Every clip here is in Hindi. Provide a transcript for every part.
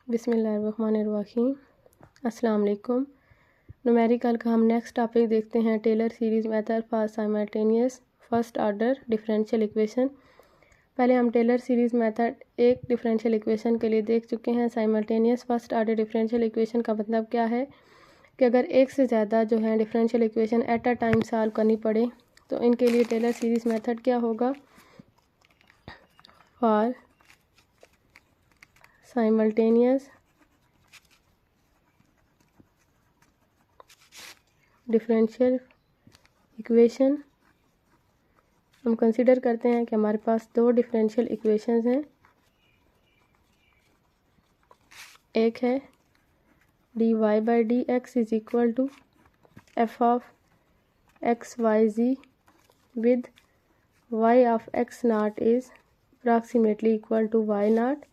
बिस्मिल्लाहिर्रहमानिर्रहीम। अस्सलाम वालेकुम। न्यूमेरिकल का हम नेक्स्ट टॉपिक देखते हैं, Taylor series method for simultaneous first order differential equation. पहले हम टेलर सीरीज़ मेथड एक डिफरेंशियल इक्वेशन के लिए देख चुके हैं। Simultaneous first order differential equation का मतलब क्या है कि अगर एक से ज़्यादा जो है differential equation at a time solve करनी पड़े तो इनके लिए टेलर सीरीज़ मेथड क्या होगा। फॉर साइमल्टेनियस डिफरेंशियल इक्वेशन हम कंसीडर करते हैं कि हमारे पास दो डिफरेंशियल इक्वेशंस हैं। एक है dy by D x is equal to f of x Y z with y of x not is approximately equal to y not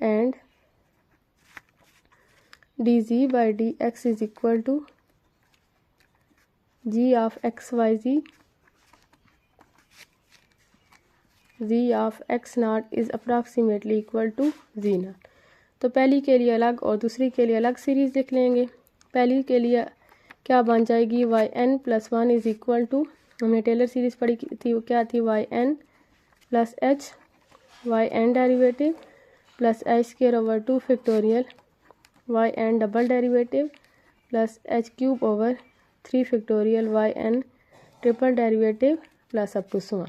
and dz by dx is equal to g of xyz, z of x naught is approximately equal to z naught। तो पहली के लिए अलग और दूसरी के लिए अलग सीरीज़ लिख लेंगे। पहली के लिए क्या बन जाएगी, y n plus one is equal to, हमने टेलर सीरीज़ पढ़ी थी, वो क्या थी, y n plus H y n derivative plus H square over 2 factorial y n double derivative plus H cube over 3 factorial y n triple derivative plus up to 1।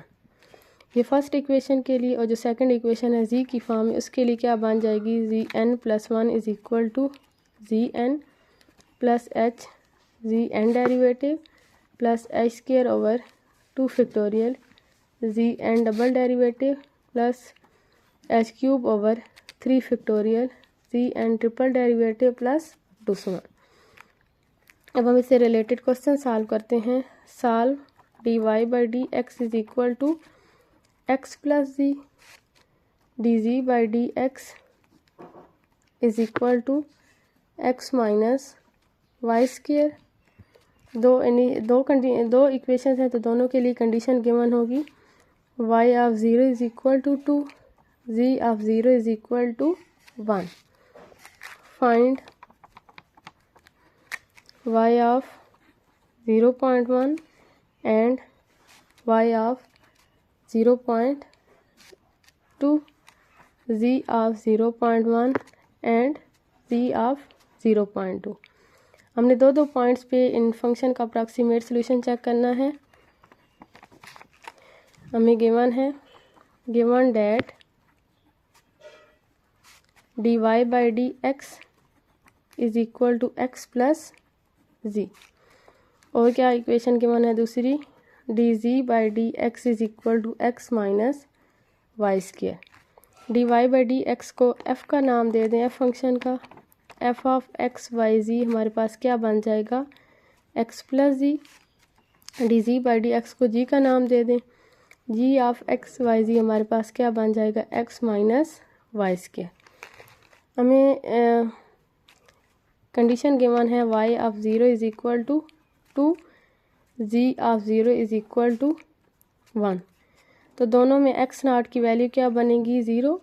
ये फर्स्ट इक्वेशन के लिए, और जो सेकंड इक्वेशन है जी की फॉर्म में, उसके लिए क्या बन जाएगी, G N plus one is equal to G N plus H G N derivative plus H square over 2 factorial G N double derivative plus H cube over 3 factorial G N triple derivative plus two 1। अब हम इससे रिलेटेड क्वेश्चन सॉल्व करते हैं। Solve D Y by D x is equal to X plus G, D ji by D x is equal to X minus Y square. दो इक्वेशन हैं तो दोनों के लिए कंडीशन गिवन होगी, y of zero is equal to 2, z of 0 is equal to 1। Find y of 0.1 and y of 0.2, z of 0.1 and z of 0.2। हमने दो पॉइंट्स पे इन फंक्शन का अप्रॉक्सीमेट सोल्यूशन चेक करना है। हमें given that dy by D x is equal to X plus G, और क्या इक्वेशन गिवन है दूसरी, D ji by D x is equal to X minus Y square. D Y by D x को एफ़ का नाम दे दें, एफ फंक्शन का, एफ ऑफ एक्स वाई जी हमारे पास क्या बन जाएगा, X plus G. D ji by D x को जी का नाम दे दें, जी ऑफ एक्स वाई जी हमारे पास क्या बन जाएगा, एक्स माइनस वाई स्क्वेयर। हमें कंडीशन गिवन है y of 0 is equal to 2, z of 0 is equal to 1। तो दोनों में x नॉट की वैल्यू क्या बनेगी, 0।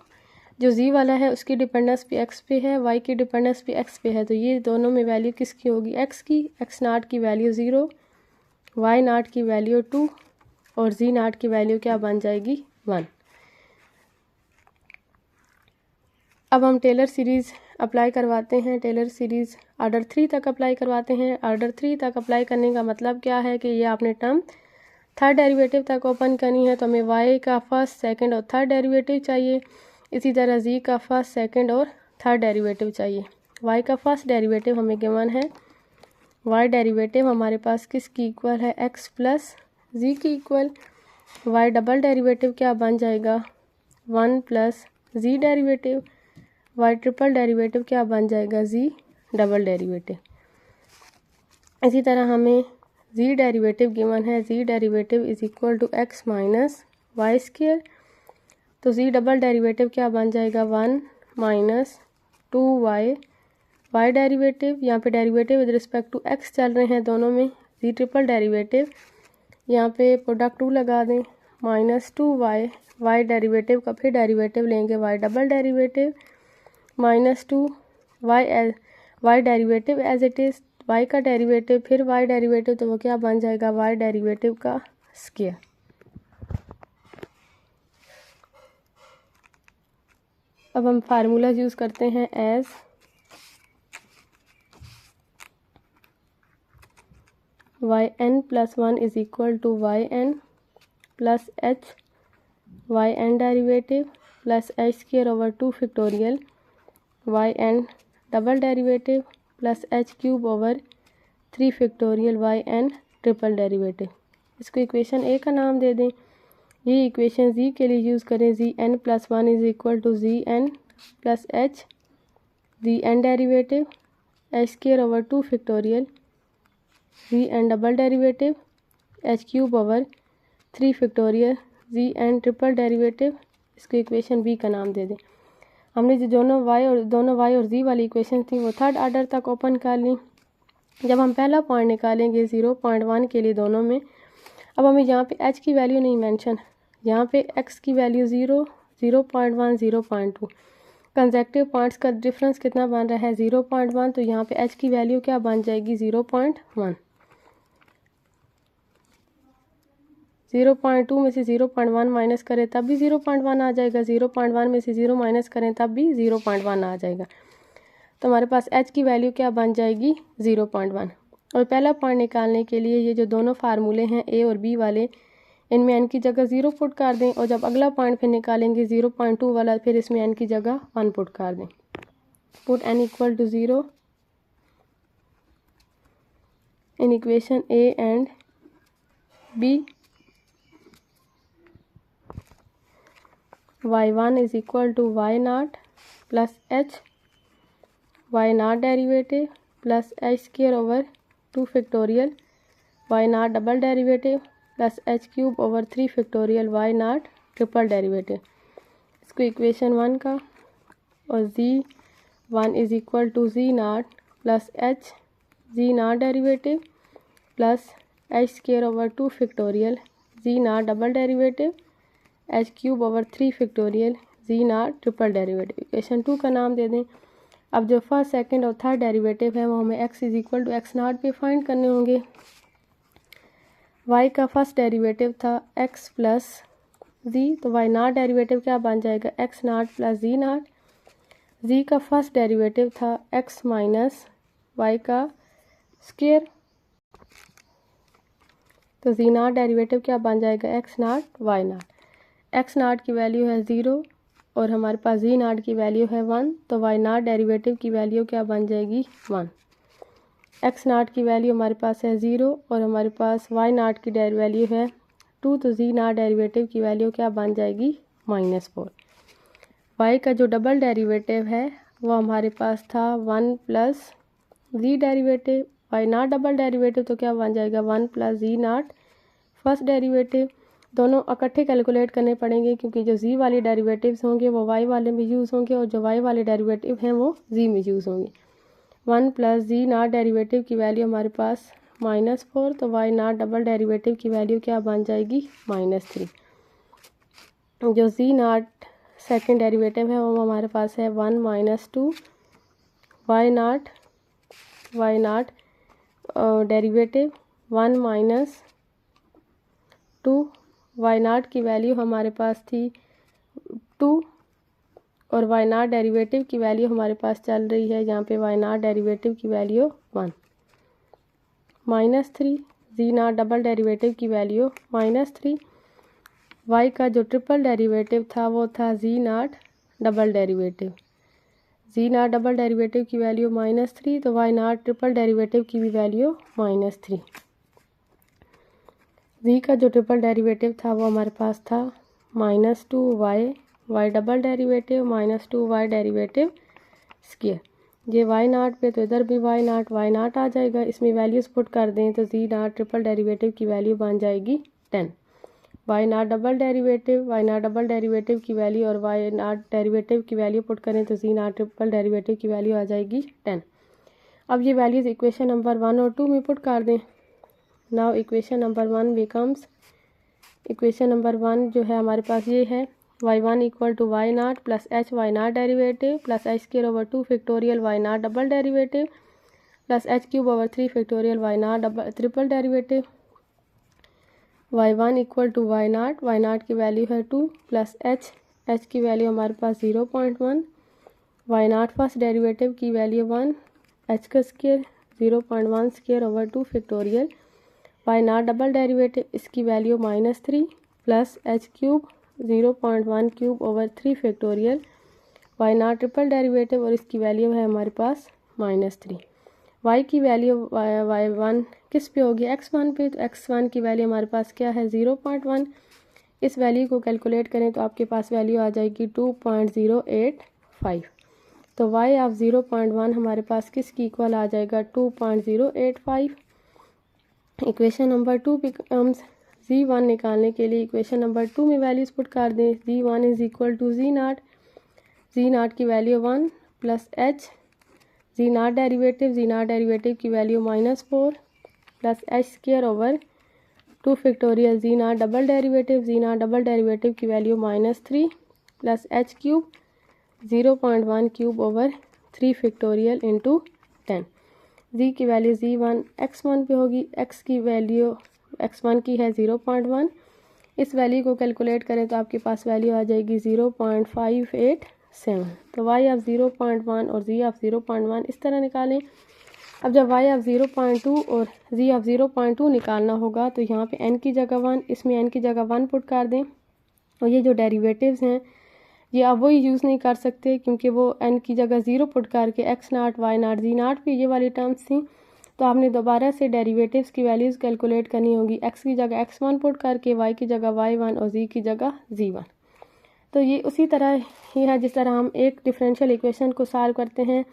जो z वाला है उसकी डिपेंडेंस भी x पे है, y की डिपेंडेंस भी x पे है, तो ये दोनों में वैल्यू किसकी होगी, x की। x नॉट की वैल्यू 0, y नॉट की वैल्यू 2 और z नॉट की वैल्यू क्या बन जाएगी, 1। अब हम टेलर सीरीज़ अप्लाई करवाते हैं। टेलर सीरीज़ ऑर्डर 3 तक अप्लाई करवाते हैं। ऑर्डर 3 तक अप्लाई करने का मतलब क्या है कि ये आपने टर्म थर्ड डेरिवेटिव तक ओपन करनी है, तो हमें y का फर्स्ट, सेकंड और थर्ड डेरिवेटिव चाहिए। इसी तरह z का फर्स्ट, सेकंड और थर्ड डेरिवेटिव चाहिए। y का फर्स्ट डेरिवेटिव हमें गिवन है, y डेरिवेटिव हमारे पास किसकी इक्वल है, x प्लस z की इक्वल। y डबल डेरिवेटिव क्या बन जाएगा, 1 plus z derivative. y triple derivative क्या बन जाएगा, z डबल डेरिवेटिव। इसी तरह हमें z डेरिवेटिव गिवन है, z derivative is equal to x minus Y square. तो z डबल डेरिवेटिव क्या बन जाएगा, 1 माइनस 2y। y डेरिवेटिव, यहाँ पे derivative with respect to x चल रहे हैं दोनों में, z ट्रिपल डेरिवेटिव, यहाँ पे प्रोडक्ट 2 लगा दें, माइनस 2y। y डेरिवेटिव का फिर डेरिवेटिव लेंगे y double derivative -2 y derivative as it is, y का डेरिवेटिव फिर वाई डेरिवेटिव, तो वो क्या बन जाएगा, वाई डेरिवेटिव का स्क्वायर। अब हम फार्मूला यूज़ करते हैं as yn+1 is equal to yn plus h yn derivative plus h² 2 factorial yn double derivative plus h³ 3 factorial yn triple derivative. इसको इक्वेशन ए का नाम दे दें। ये इक्वेशन z के लिए यूज़ करें, zn+1 is equal to zn plus h zn derivative h² 2 factorial zn double derivative h³ 3 factorial zn triple derivative. इसको इक्वेशन बी का नाम दे दें। हमने जो दोनों y और z वाली इक्वेशन थी वो थर्ड आर्डर तक ओपन कर ली। जब हम पहला पॉइंट निकालेंगे 0.1 के लिए दोनों में, अब हमें यहाँ पे h की वैल्यू नहीं मेंशन, यहाँ पे x की वैल्यू 0, 0.1, 0.2, कंसेक्टिव पॉइंट्स का डिफरेंस कितना बन रहा है 0.1, तो यहाँ पे h की वैल्यू क्या बन जाएगी 0.1। 0.2 में से 0.1 माइनस करें तब भी 0.1 आ जाएगा, 0.1 में से 0 माइनस करें तब भी 0.1 आ जाएगा। तो हमारे पास h की वैल्यू क्या बन जाएगी 0.1। और पहला पॉइंट निकालने के लिए ये जो दोनों फार्मूले हैं a और b वाले, इनमें n की जगह 0 पुट कर दें, और जब अगला पॉइंट फिर निकालेंगे 0.2 वाला, फिर इसमें n की जगह 1 पुट कर दें। Put n equal to 0 in equation a and b। y1 is equal to y0 plus h y0 derivative plus h² 2 factorial y0 double derivative plus h³ 3 factorial y0 triple derivative. इसको इक्वेशन 1 का, और z1 is equal to z0 plus h z0 derivative plus h² 2 factorial z0 double derivative h³ 3 factorial z0 triple derivative. Equation 2 का नाम दे दें। अब जो फर्स्ट सेकंड और थर्ड डेरिवेटिव है वो हमें x is equal to x0 पे फाइंड करने होंगे। y का फर्स्ट डेरिवेटिव था x प्लस z, तो y0 डेरिवेटिव क्या बन जाएगा x0 प्लस z0। z का फर्स्ट डेरिवेटिव था x माइनस y का स्क्वायर, तो z0 डेरिवेटिव क्या बन जाएगा x0 y0। x0 की वैल्यू है 0 और हमारे पास z0 की वैल्यू है 1, तो y0 डेरिवेटिव की वैल्यू क्या बन जाएगी 1। x0 की वैल्यू हमारे पास है 0 और हमारे पास y0 की वैल्यू है 2, तो z0 डेरिवेटिव की वैल्यू क्या बन जाएगी -4। y का जो डबल डेरिवेटिव है वो हमारे पास था 1 plus z derivative, y0 double derivative तो क्या बन जाएगा 1 प्लस z0 फर्स्ट डेरिवेटिव। दोनों इकट्ठे कैलकुलेट करने पड़ेंगे क्योंकि जो z वाले डेरिवेटिव्स होंगे वो y वाले में यूज़ होंगे और जो y वाले डेरिवेटिव हैं वो z में यूज़ होंगे। 1 प्लस z0 डेरिवेटिव की वैल्यू हमारे पास -4, तो y0 डबल डेरिवेटिव की वैल्यू क्या बन जाएगी -3। जो z0 सेकेंड डेरिवेटिव है वो हमारे पास है 1 - 2 y0 डेरिवेटिव 1 - 2 y0 की वैल्यू हमारे पास थी 2 और y0 डेरिवेटिव की वैल्यू हमारे पास चल रही है यहाँ पे y0 डेरिवेटिव की वैल्यू 1 -3 z0 डबल डेरिवेटिव की वैल्यू -3। y का जो ट्रिपल डेरिवेटिव था वो था z0 double derivative, z0 double derivative की वैल्यू -3, तो y0 ट्रिपल डेरिवेटिव की भी वैल्यू -3। z का जो ट्रिपल डेरिवेटिव था वो हमारे पास था -2y y double derivative -2y derivative square. ये y0 पे तो इधर भी y0 आ जाएगा, इसमें वैल्यूज़ पुट कर दें तो z0 ट्रिपल डेरिवेटिव की वैल्यू बन जाएगी 10। y0 डबल डेरिवेटिव की वैल्यू और y0 डेरिवेटिव की वैल्यू पुट करें तो z0 ट्रिपल डेरिवेटिव की वैल्यू आ जाएगी 10। अब ये वैल्यूज़ इक्वेशन नंबर 1 और 2 में पुट कर दें। Now equation number 1 becomes, equation number 1 जो है हमारे पास ये है y1 equal to Y naught plus H Y naught derivative plus H square over 2 factorial Y naught double derivative plus H cube over 3 factorial Y naught double triple derivative. y1 equal to Y naught की वैल्यू है 2 प्लस एच की वैल्यू हमारे पास 0.1, वाई नाट फर्स्ट डेरिवेटिव की वैल्यू 1, एच का square 0.1 square over 2 factorial Y naught double derivative इसकी value -3 plus H cube 0.1 cube over 3 factorial Y naught triple derivative और इसकी वैल्यू है हमारे पास -3। y की वैल्यू y1 किस पे होगी, x1 पे, तो x1 की वैल्यू हमारे पास क्या है 0.1। इस वैल्यू को कैलकुलेट करें तो आपके पास वैल्यू आ जाएगी 2.085। तो y ऑफ 0.1 हमारे पास किसकी इक्वल आ जाएगा 2.085। इक्वेशन नंबर 2 बिकम्स z1 निकालने के लिए इक्वेशन नंबर 2 में वैल्यूज पुट कर दें। z1 is equal to z naught की value 1 plus H G naught derivative की value -4 plus H square over 2 factorial G naught double derivative की value -3 plus H cube 0.1 cube over 3 factorial into 10। G की वैल्यू z1 x1 पे होगी, x की वैल्यू x1 की है 0.1। इस वैल्यू को कैलकुलेट करें तो आपके पास वैल्यू आ जाएगी 0.587। तो y ऑफ 0.1 और z ऑफ 0.1 इस तरह निकालें। अब जब y ऑफ 0.2 और z ऑफ 0.2 निकालना होगा तो यहाँ पे n की जगह 1, इसमें n की जगह 1 पुट कर दें। और ये जो डेरिवेटिव्स हैं ये अब वही यूज़ नहीं कर सकते क्योंकि वो n की जगह 0 पुट करके x नाट y नाट z नाट पे ये वाली टर्म्स थी। तो आपने दोबारा से डेरिवेटिव्स की वैल्यूज़ कैलकुलेट करनी होगी, x की जगह x1 पुट करके, y की जगह y1 और z की जगह z1। तो ये उसी तरह ही है जिस तरह हम एक डिफरेंशियल इक्वेशन को सॉल्व करते हैं,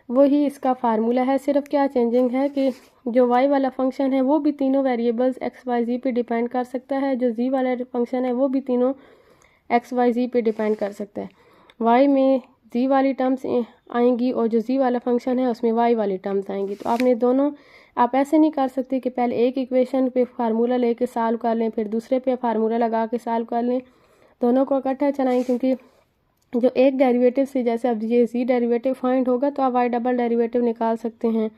वही इसका फार्मूला है। सिर्फ क्या चेंजिंग है कि जो y वाला फंक्शन है वो भी तीनों वेरिएबल्स x y z पे डिपेंड कर सकता है, जो z वाला फंक्शन है वो भी तीनों x y z पे डिपेंड कर सकता है। y में z वाली टर्म्स आएंगी और जो z वाला फंक्शन है उसमें y वाली टर्म्स आएंगी। तो आपने दोनों, आप ऐसे नहीं कर सकते कि पहले एक इक्वेशन पे फार्मूला लेके सॉल्व कर लें फिर दूसरे पे फार्मूला लगा के सॉल्व कर लें, दोनों को इकट्ठा चलाएं। क्योंकि जो एक डेरिवेटिव से, जैसे अब ये z डेरिवेटिव फाइंड होगा तो आप y डबल डेरिवेटिव निकाल सकते हैं,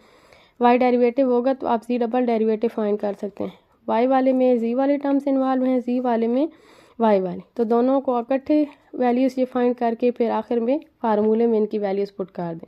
y डेरिवेटिव होगा तो आप z डबल डेरिवेटिव फाइंड कर सकते हैं। y वाले में z वाले टर्म्स इन्वॉल्व हैं, z वाले में y वाले, तो दोनों को इकट्ठे वैल्यूज़ ये फाइंड करके फिर आखिर में फार्मूले में इनकी वैल्यूज़ पुट कर दें।